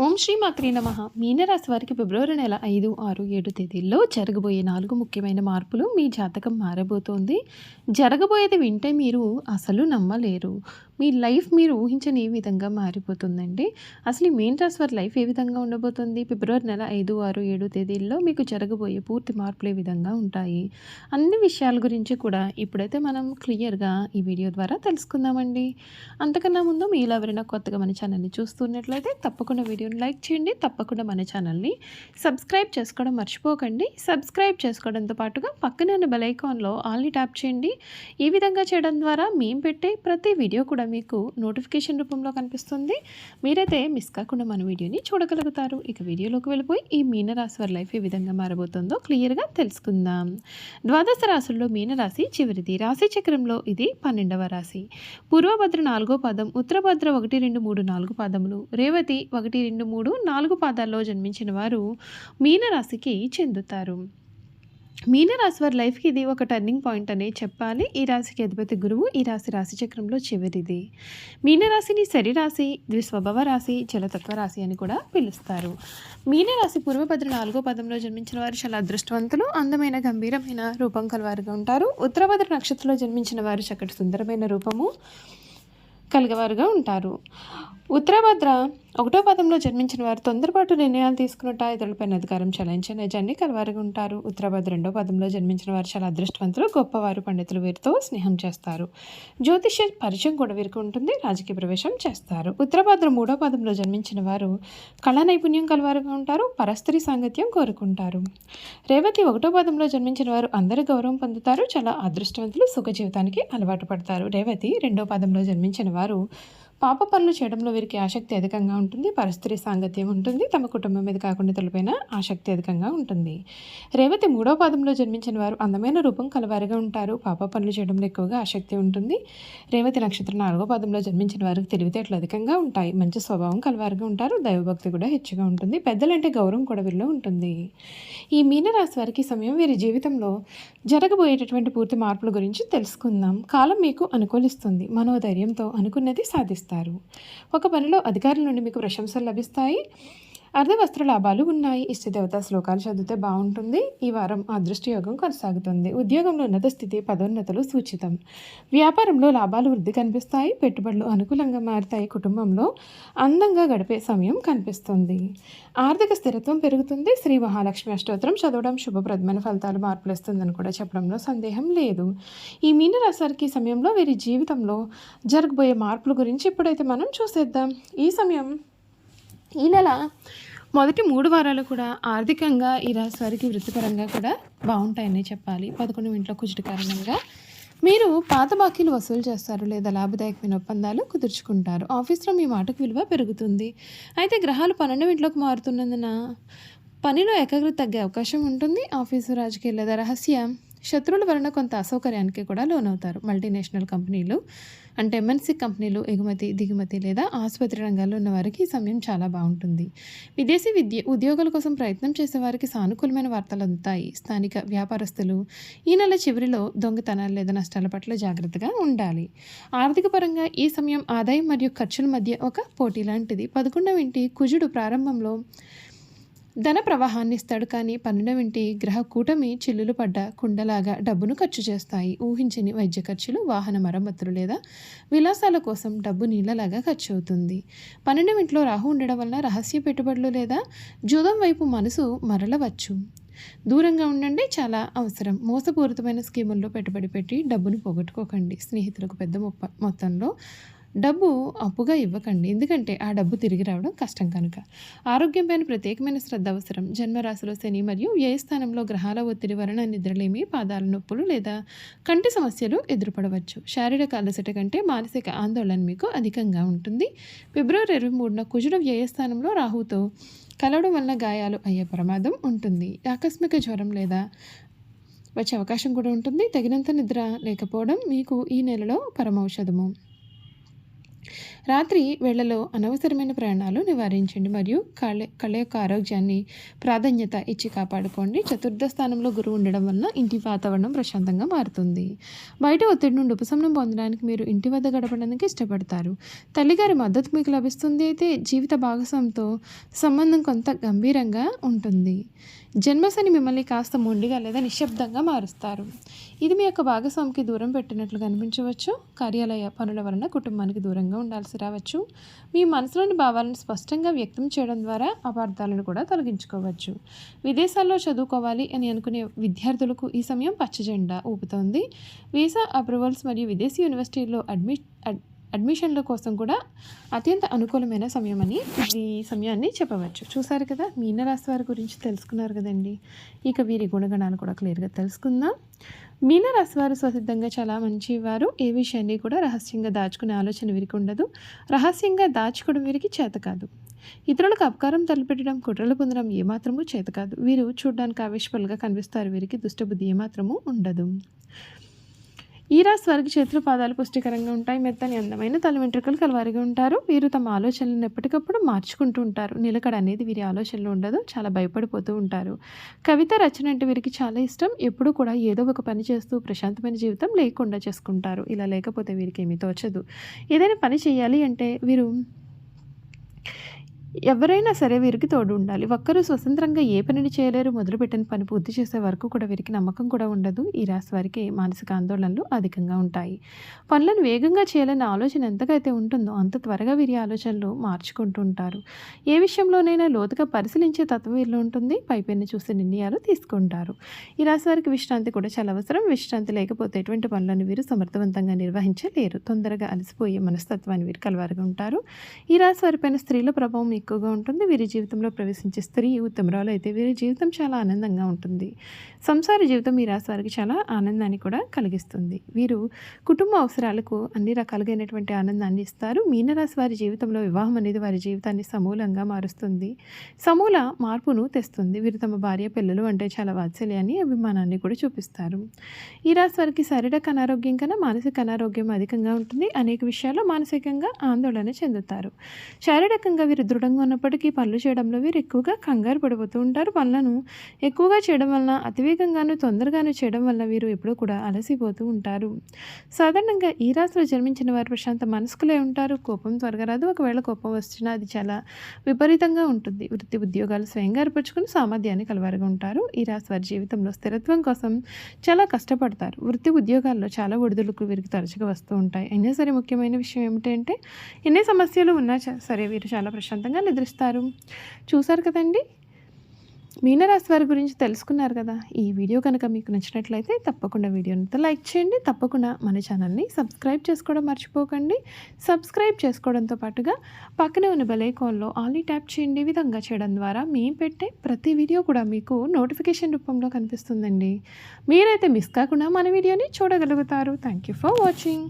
ఓం శ్రీ మాత్రే నమః. మీనరాశి వారికి ఫిబ్రవరి నెల 5, 6, 7 తేదీల్లో జరగబోయే 4 ముఖ్యమైన మార్పులు మీ జాతకం మారబోతోంది. జరగబోయేది వింటే మీరు అసలు నమ్మలేరు. మీ లైఫ్ మీరు ఊహించని విధంగా మారిపోతుందండి. అసలు ఈ మీన రాశి వారి లైఫ్ ఏ విధంగా ఉండబోతుంది? ఫిబ్రవరి నెల 5, 6, 7 తేదీల్లో మీకు జరగబోయే పూర్తి మార్పులు ఏ విధంగా ఉంటాయి? అన్ని విషయాల గురించి కూడా ఇప్పుడైతే మనం క్లియర్‌గా ఈ వీడియో ద్వారా తెలుసుకుందామండి. అంతకన్నా ముందు మీలో ఎవరైనా కొత్తగా మన ఛానల్‌ని చూస్తున్నట్లయితే తప్పకుండా వీడియోని లైక్ చేయండి. తప్పకుండా మన ఛానల్‌ని సబ్స్క్రైబ్ చేసుకోవడం మర్చిపోకండి. సబ్స్క్రైబ్ చేసుకోవడంతో పాటుగా పక్కనే ఉన్న బెల్ ఐకాన్‌లో ఆల్‌ని ట్యాప్ చేయండి. ఈ విధంగా చేయడం ద్వారా మేము పెట్టే ప్రతి వీడియో కూడా మీకు నోటిఫికేషన్ రూపంలో కనిపిస్తుంది. మీరైతే మిస్ కాకుండా మన వీడియోని చూడగలుగుతారు. ఇక వీడియోలోకి వెళ్ళిపోయి ఈ మీనరాశి వారి లైఫ్ ఏ విధంగా మారబోతుందో క్లియర్‌గా తెలుసుకుందాం. ద్వాదశ రాశుల్లో మీనరాశి చివరిది. రాశి చక్రంలో ఇది 12వ రాశి. పూర్వభద్ర 4వ పాదం, ఉత్తరభద్ర 1, 2, 3, 4 పాదములు, రేవతి 1, 2, 3, 4 పాదాల్లో జన్మించిన వారు మీనరాశికి చెందుతారు. మీనరాశి వారి లైఫ్కి ఇది ఒక టర్నింగ్ పాయింట్ అనే చెప్పాలి. ఈ రాశికి అధిపతి గురువు. ఈ రాశి చక్రంలో చివరిది. మీనరాశిని శరీరాశి, ద్విస్వభావ రాశి, జలతత్వ రాశి అని కూడా పిలుస్తారు. మీనరాశి పూర్వభద్ర 4వ పదంలో జన్మించిన వారు చాలా అదృష్టవంతులు, అందమైన గంభీరమైన రూపం కలవారుగా ఉంటారు. ఉత్తరభద్ర నక్షత్రంలో జన్మించిన వారు చక్కటి సుందరమైన రూపము కలిగవారుగా ఉంటారు. ఉత్తరభద్ర 1వ పదంలో జన్మించిన వారు తొందరపాటు నిర్ణయాలు తీసుకున్నట్ట, ఇతరులపైన అధికారం చలాయించే నిజాన్ని కలవారుగా ఉంటారు. ఉత్తరభద్ర 2వ పదంలో జన్మించిన వారు చాలా అదృష్టవంతులు, గొప్పవారు, పండితులు, వీరితో స్నేహం చేస్తారు. జ్యోతిష్య పరిచయం కూడా వీరికి ఉంటుంది. రాజకీయ ప్రవేశం చేస్తారు. ఉత్తరభద్ర 3వ పదంలో జన్మించిన వారు కళా నైపుణ్యం కలవారుగా ఉంటారు. పరస్త్రీ సాంగత్యం కోరుకుంటారు. రేవతి 1వ పదంలో జన్మించిన వారు అందరి గౌరవం పొందుతారు. చాలా అదృష్టవంతులు, సుఖ జీవితానికి అలవాటు పడతారు. రేవతి 2వ పదంలో జన్మించిన వారు పాప పనులు చేయడంలో వీరికి ఆసక్తి అధికంగా ఉంటుంది. పరస్త్రీ సాంగత్యం ఉంటుంది. తమ కుటుంబం మీద కాకుండా తలపైన ఆసక్తి అధికంగా ఉంటుంది. రేవతి 3వ పాదంలో జన్మించిన వారు అందమైన రూపం కలవారిగా ఉంటారు. పాప పనులు చేయడంలో ఎక్కువగా ఆసక్తి ఉంటుంది. రేవతి నక్షత్రం 4వ పాదంలో జన్మించిన వారికి తెలివితేటలు అధికంగా ఉంటాయి. మంచి స్వభావం కలవారిగా ఉంటారు. దైవభక్తి కూడా హెచ్చుగా ఉంటుంది. పెద్దలంటే గౌరవం కూడా వీరిలో ఉంటుంది. ఈ మీనరాశి వారికి సమయం వీరి జీవితంలో జరగబోయేటటువంటి పూర్తి మార్పుల గురించి తెలుసుకుందాం. కాలం మీకు అనుకూలిస్తుంది. మనోధైర్యంతో అనుకున్నది సాధిస్తారు. ఒక పనిలో అధికారుల నుండి మీకు ప్రశంసలు లభిస్తాయి. అర్ధవస్త్ర లాభాలు ఉన్నాయి. ఇష్టదేవత శ్లోకాలు చదివితే బాగుంటుంది. ఈ వారం అదృష్ట యోగం కొనసాగుతుంది. ఉద్యోగంలో ఉన్నత స్థితి, పదోన్నతులు సూచితం. వ్యాపారంలో లాభాలు వృద్ధి కనిపిస్తాయి. పెట్టుబడులు అనుకూలంగా మారుతాయి. కుటుంబంలో అందంగా గడిపే సమయం కనిపిస్తుంది. ఆర్థిక స్థిరత్వం పెరుగుతుంది. శ్రీ మహాలక్ష్మి అష్టోత్తరం చదవడం శుభప్రదమైన ఫలితాలు మార్పులు ఇస్తుందని కూడా చెప్పడంలో సందేహం లేదు. ఈ మీనరాశి వారికి సమయంలో వీరి జీవితంలో జరగబోయే మార్పుల గురించి ఇప్పుడైతే మనం చూసేద్దాం. ఈ నెల మొదటి 3 వారాలు కూడా ఆర్థికంగా ఈ రాశి వారికి వృత్తిపరంగా కూడా బాగుంటాయని చెప్పాలి. 11వ ఇంట్లో కుజుడి కారణంగా మీరు పాత బాకీలు వసూలు చేస్తారు లేదా లాభదాయకమైన ఒప్పందాలు కుదుర్చుకుంటారు. ఆఫీస్లో మీ మాటకు విలువ పెరుగుతుంది. అయితే గ్రహాలు 12వ ఇంట్లోకి మారుతున్నందున పనిలో ఏకాగ్రత తగ్గే అవకాశం ఉంటుంది. ఆఫీసు, రాజకీయ లేదా రహస్య శత్రువుల వలన కొంత అసౌకర్యానికి కూడా లోనవుతారు. మల్టీనేషనల్ కంపెనీలు అంటే ఎంఎన్సీ కంపెనీలు, ఎగుమతి, దిగుమతి లేదా ఆసుపత్రి రంగాల్లో ఉన్న వారికి ఈ సమయం చాలా బాగుంటుంది. విదేశీ ఉద్యోగాల కోసం ప్రయత్నం చేసే వారికి సానుకూలమైన వార్తలు అందుతాయి. స్థానిక వ్యాపారస్తులు ఈ నెల చివరిలో దొంగతనాలు లేదా నష్టాల పట్ల జాగ్రత్తగా ఉండాలి. ఆర్థిక పరంగా ఈ సమయం ఆదాయం మరియు ఖర్చుల మధ్య ఒక పోటీ లాంటిది. 11వ ఇంటి కుజుడు ప్రారంభంలో ధన ప్రవాహాన్ని ఇస్తాడు, కానీ 12వ ఇంటి గ్రహ కూటమి చిల్లులు పడ్డ కుండలాగా డబ్బును ఖర్చు చేస్తాయి. ఊహించని వైద్య ఖర్చులు, వాహన మరమ్మతులు లేదా విలాసాల కోసం డబ్బు నీళ్లలాగా ఖర్చు అవుతుంది. 12వ ఇంట్లో రాహు ఉండడం వలన రహస్య పెట్టుబడులు లేదా జూదం వైపు మనసు మరలవచ్చు. దూరంగా ఉండండి, చాలా అవసరం. మోసపూరితమైన స్కీముల్లో పెట్టుబడి పెట్టి డబ్బును పోగొట్టుకోకండి. స్నేహితులకు పెద్ద మొత్తంలో డబ్బు అప్పుగా ఇవ్వకండి, ఎందుకంటే ఆ డబ్బు తిరిగి రావడం కష్టం కనుక. ఆరోగ్యంపైన ప్రత్యేకమైన శ్రద్ధ అవసరం. జన్మరాశిలో శని మరియు వ్యయస్థానంలో గ్రహాల ఒత్తిడి వలన నిద్రలేమి, పాదాల నొప్పులు లేదా కంటి సమస్యలు ఎదురుపడవచ్చు. శారీరక అలసట కంటే మానసిక ఆందోళన మీకు అధికంగా ఉంటుంది. ఫిబ్రవరి 23న కుజుడు వ్యయస్థానంలో రాహుతో కలవడం వలన గాయాలు అయ్యే ప్రమాదం ఉంటుంది. ఆకస్మిక జ్వరం లేదా వచ్చే అవకాశం కూడా ఉంటుంది. తగినంత నిద్ర లేకపోవడం మీకు ఈ నెలలో పరమౌషధము. రాత్రి వేళలో అనవసరమైన ప్రయాణాలు నివారించండి మరియు కళ్ళ యొక్క ఆరోగ్యాన్ని ప్రాధాన్యత ఇచ్చి కాపాడుకోండి. చతుర్థ స్థానంలో గురువు ఉండడం వలన ఇంటి వాతావరణం ప్రశాంతంగా మారుతుంది. బయట ఒత్తిడి నుండి ఉపశమనం పొందడానికి మీరు ఇంటి వద్ద గడపడానికి ఇష్టపడతారు. తల్లిగారి మద్దతు మీకు లభిస్తుంది. అయితే జీవిత భాగస్వామితో సంబంధం కొంత గంభీరంగా ఉంటుంది. జన్మశని మిమ్మల్ని కాస్త మొండిగా లేదా నిశ్శబ్దంగా మారుస్తారు. ఇది మీ యొక్క భాగస్వామికి దూరం పెట్టినట్లుగా అనిపించవచ్చు. కార్యాలయ పనుల వలన కుటుంబానికి దూరంగా ఉండాల్సి రావచ్చు. మీ మనసులోని భావాలను స్పష్టంగా వ్యక్తం చేయడం ద్వారా అపార్థాలను కూడా తొలగించుకోవచ్చు. విదేశాల్లో చదువుకోవాలి అని అనుకునే విద్యార్థులకు ఈ సమయం పచ్చజెండా ఊపుతోంది. వీసా అప్రూవల్స్ మరియు విదేశీ యూనివర్సిటీల్లో అడ్మిషన్ల కోసం కూడా అత్యంత అనుకూలమైన సమయం అని ఈ సమయాన్ని చెప్పవచ్చు. చూసారు కదా, మీనరాశి వారి గురించి తెలుసుకున్నారు కదండి. ఇక వీరి గుణగణాలు కూడా క్లియర్గా తెలుసుకుందాం. మీనరాశి వారు స్వసిద్ధంగా చాలా మంచివారు. ఏ విషయాన్ని కూడా రహస్యంగా దాచుకునే ఆలోచన వీరికి ఉండదు. రహస్యంగా దాచుకోవడం వీరికి చేత కాదు. ఇతరులకు అపకారం తలపెట్టడం, కుట్రలు పొందడం ఏమాత్రమూ చేత కాదు. వీరు చూడడానికి ఆవేశపరులుగా కనిపిస్తారు. వీరికి దుష్టబుద్ధి ఏమాత్రమూ ఉండదు. ఈ రాశి వారికి చేతులు పాదాలు పుష్టికరంగా ఉంటాయి. మెత్తని అందమైన తల వెంట్రుకలు కలవారిగా ఉంటారు. వీరు తమ ఆలోచనలను ఎప్పటికప్పుడు మార్చుకుంటూ ఉంటారు. నిలకడ అనేది వీరి ఆలోచనలో ఉండదు. చాలా భయపడిపోతూ ఉంటారు. కవిత రచన అంటే వీరికి చాలా ఇష్టం. ఎప్పుడూ కూడా ఏదో ఒక పని చేస్తూ ప్రశాంతమైన జీవితం లేకుండా చేసుకుంటారు. ఇలా లేకపోతే వీరికి ఏమీ తోచదు. ఏదైనా పని చేయాలి అంటే వీరు ఎవరైనా సరే వీరికి తోడు ఉండాలి. ఒక్కరు స్వతంత్రంగా ఏ పనిని చేయలేరు. మొదలుపెట్టిన పని పూర్తి చేసే వరకు కూడా వీరికి నమ్మకం కూడా ఉండదు. ఈ రాశి వారికి మానసిక ఆందోళనలు అధికంగా ఉంటాయి. పనులను వేగంగా చేయాలనే ఆలోచన ఎంతకైతే ఉంటుందో అంత త్వరగా వీరి ఆలోచనలు మార్చుకుంటూ ఉంటారు. ఏ విషయంలోనైనా లోతుగా పరిశీలించే తత్వం వీరిలో ఉంటుంది. పైపైన చూసే నిర్ణయాలు తీసుకుంటారు. ఈ రాశి వారికి విశ్రాంతి కూడా చాలా అవసరం. విశ్రాంతి లేకపోతే ఎటువంటి పనులను వీరు సమర్థవంతంగా నిర్వహించలేరు. తొందరగా అలసిపోయే మనస్తత్వాన్ని వీరు కలవారుగా ఉంటారు. ఈ రాశి వారిపైన స్త్రీల ప్రభావం ఎక్కువగా ఉంటుంది. వీరి జీవితంలో ప్రవేశించే స్త్రీ ఉత్తమరాలు అయితే వీరి జీవితం చాలా ఆనందంగా ఉంటుంది. సంసార జీవితం ఈ రాశి వారికి చాలా ఆనందాన్ని కూడా కలిగిస్తుంది. వీరు కుటుంబ అవసరాలకు అన్ని రకాలుగైనటువంటి ఆనందాన్ని ఇస్తారు. మీనరాశి వారి జీవితంలో వివాహం అనేది వారి జీవితాన్ని సమూలంగా మారుస్తుంది. సమూల మార్పును తెస్తుంది. వీరు తమ భార్య పిల్లలు అంటే చాలా వాత్సల్యాన్ని, అభిమానాన్ని కూడా చూపిస్తారు. ఈ రాశి వారికి శారీరక అనారోగ్యం కన్నా మానసిక అనారోగ్యం అధికంగా ఉంటుంది. అనేక విషయాల్లో మానసికంగా ఆందోళన చెందుతారు. శారీరకంగా వీరు దృఢంగా ఉన్నప్పటికీ పనులు చేయడంలో వీరు ఎక్కువగా కంగారు పడిపోతూ ఉంటారు. పనులను ఎక్కువగా చేయడం వలన అతివేగంగాను తొందరగాను చేయడం వల్ల వీరు ఎప్పుడూ కూడా అలసిపోతూ ఉంటారు. సాధారణంగా ఈ రాశిలో జన్మించిన వారు ప్రశాంత మనస్కులే ఉంటారు. కోపం త్వరగా రాదు. ఒకవేళ కోపం వచ్చినా అది చాలా విపరీతంగా ఉంటుంది. వృత్తి ఉద్యోగాలు స్వయంగా ఏర్పరచుకుని సామర్థ్యాన్ని కలవారుగా ఉంటారు. ఈ రాశి వారి జీవితంలో స్థిరత్వం కోసం చాలా కష్టపడతారు. వృత్తి ఉద్యోగాల్లో చాలా ఒడిదుడుకు వీరికి తరచుగా వస్తూ ఉంటాయి. అయినా సరే ముఖ్యమైన విషయం ఏమిటంటే ఎన్ని సమస్యలు ఉన్నా సరే వీరు చాలా ప్రశాంతంగా నిద్రిస్తారు. చూసారు కదండి, మీనరాశి వారి గురించి తెలుసుకున్నారు కదా. ఈ వీడియో కనుక మీకు నచ్చినట్లయితే తప్పకుండా వీడియోని లైక్ చేయండి. తప్పకుండా మన ఛానల్ని సబ్స్క్రైబ్ చేసుకోవడం మర్చిపోకండి. సబ్స్క్రైబ్ చేసుకోవడంతో పాటుగా పక్కనే ఉన్న బెల్ ఐకాన్లో ఆల్ ట్యాప్ చేయండి. ఈ విధంగా చేయడం ద్వారా మేము పెట్టే ప్రతి వీడియో కూడా మీకు నోటిఫికేషన్ రూపంలో కనిపిస్తుందండి. మీరైతే మిస్ కాకుండా మన వీడియోని చూడగలుగుతారు. Thank you for watching.